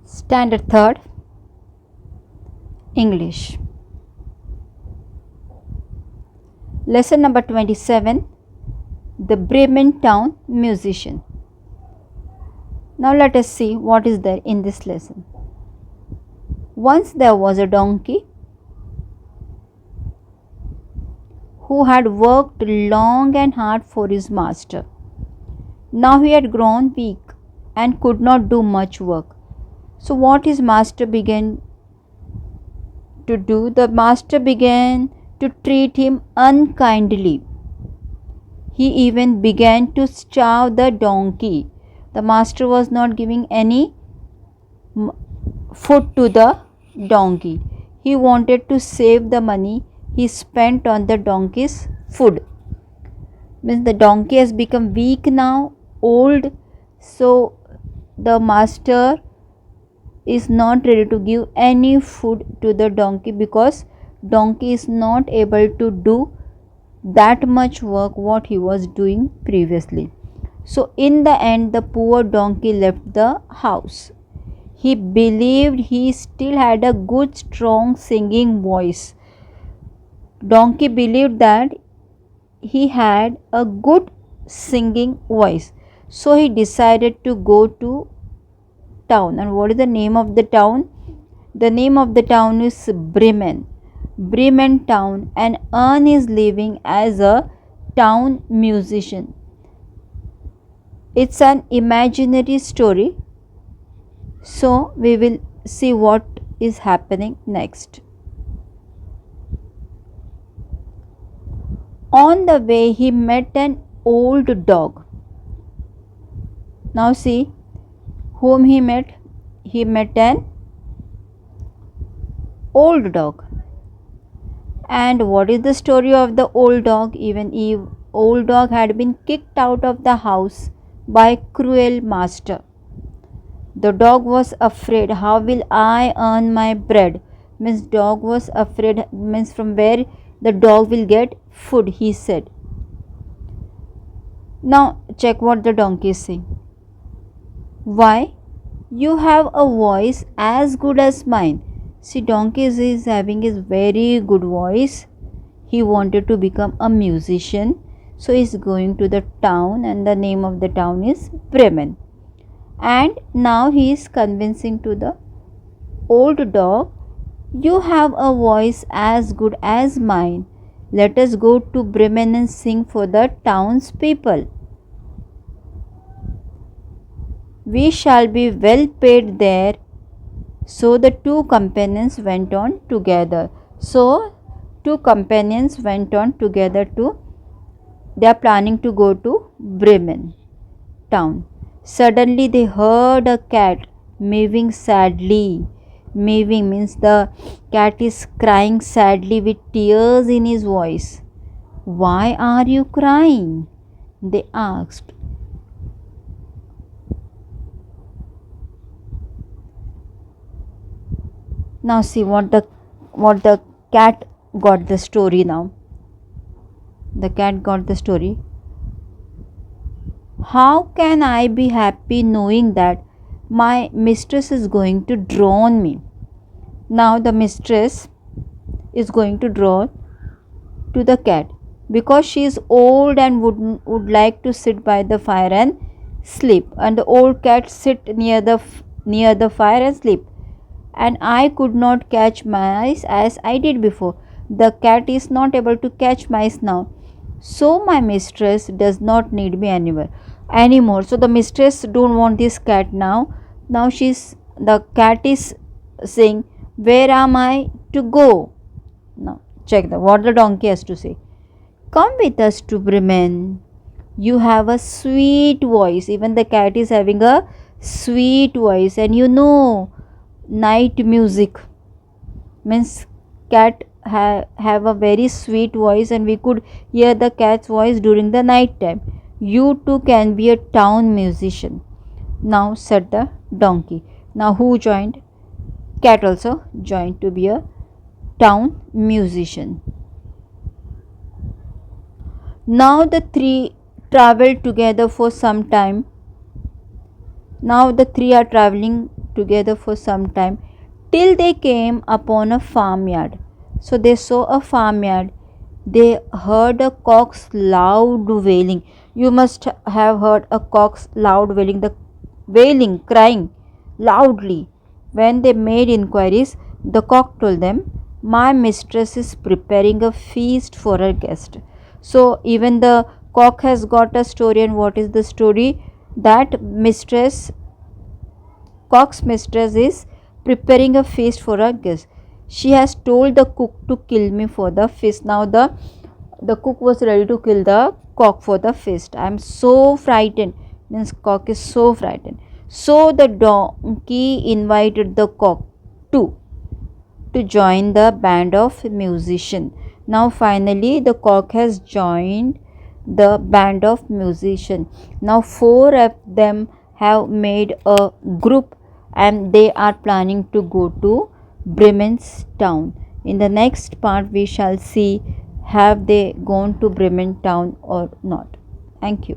Standard 3rd English. Lesson number 27, The Bremen Town Musician. Now let us see what is there in this lesson. Once there was a donkey who had worked long and hard for his master. Now he had grown weak and could not do much work. So what his master began to do? The master began to treat him unkindly. He even began to starve the donkey. The master was not giving any food to the donkey. He wanted to save the money he spent on the donkey's food. Means the donkey has become weak now, old, so the master is not ready to give any food to the donkey because donkey is not able to do that much work what he was doing previously. So in the end the poor donkey left the house. He believed he still had a good strong singing voice. Donkey believed that he had a good singing voice, so he decided to go to town. And what is the name of the town? The name of the town is Bremen. Bremen town, and earn his living as a town musician. It's an imaginary story, so we will see what is happening next. On the way he met an old dog. Now see whom he met. He met an old dog. And what is the story of the old dog? Even if old dog had been kicked out of the house by cruel master. The dog was afraid. How will I earn my bread? Means dog was afraid, means from where the dog will get food, he said. Now check what the donkey is saying. Why? You have a voice as good as mine. See, donkey is having his very good voice. He wanted to become a musician, so he is going to the town, and the name of the town is Bremen. And now he is convincing to the old dog, you have a voice as good as mine. Let us go to Bremen and sing for the townspeople. We shall be well paid there. So the two companions went on together. So two companions went on together to, they are planning to go to Bremen town. Suddenly they heard a cat mewing sadly. Mewing means the cat is crying sadly with tears in his voice. Why are you crying? They asked. Now see what the cat got the story now. The cat got the story. How can I be happy knowing that my mistress is going to drown me? Now the mistress is going to drown to the cat because she is old and would like to sit by the fire and sleep, and the old cat sit near the fire and sleep, and I could not catch mice as I did before. The cat is not able to catch mice now, so my mistress does not need me anymore. So the mistress don't want this cat now. Now the cat is saying, where am I to go? Now check what the donkey has to say. Come with us to Bremen. You have a sweet voice. Even the cat is having a sweet voice, and you know night music means cat have a very sweet voice, and we could hear the cat's voice during the night time. You too can be a town musician. Now said the donkey. Now who joined? Cat also joined to be a town musician. Now the three traveled together for some time. Now the three are traveling together for some time till they came upon a farmyard. So they saw a farmyard. They heard a cock's loud wailing. You must have heard a cock's loud wailing, the wailing, crying loudly. When they made inquiries, the cock told them, "My mistress is preparing a feast for her guest." So even the cock has got a story, and what is the story? That mistress, cock's mistress, is preparing a feast for her guest. She has told the cook to kill me for the feast. Now the cook was ready to kill the cock for the feast. I am so frightened. Means cock is so frightened. So the donkey invited the cock too to join the band of musicians. Now finally the cock has joined the band of musicians. Now four of them have made a group and they are planning to go to Bremen's town. In the next part we shall see have they gone to Bremen town or not. Thank you.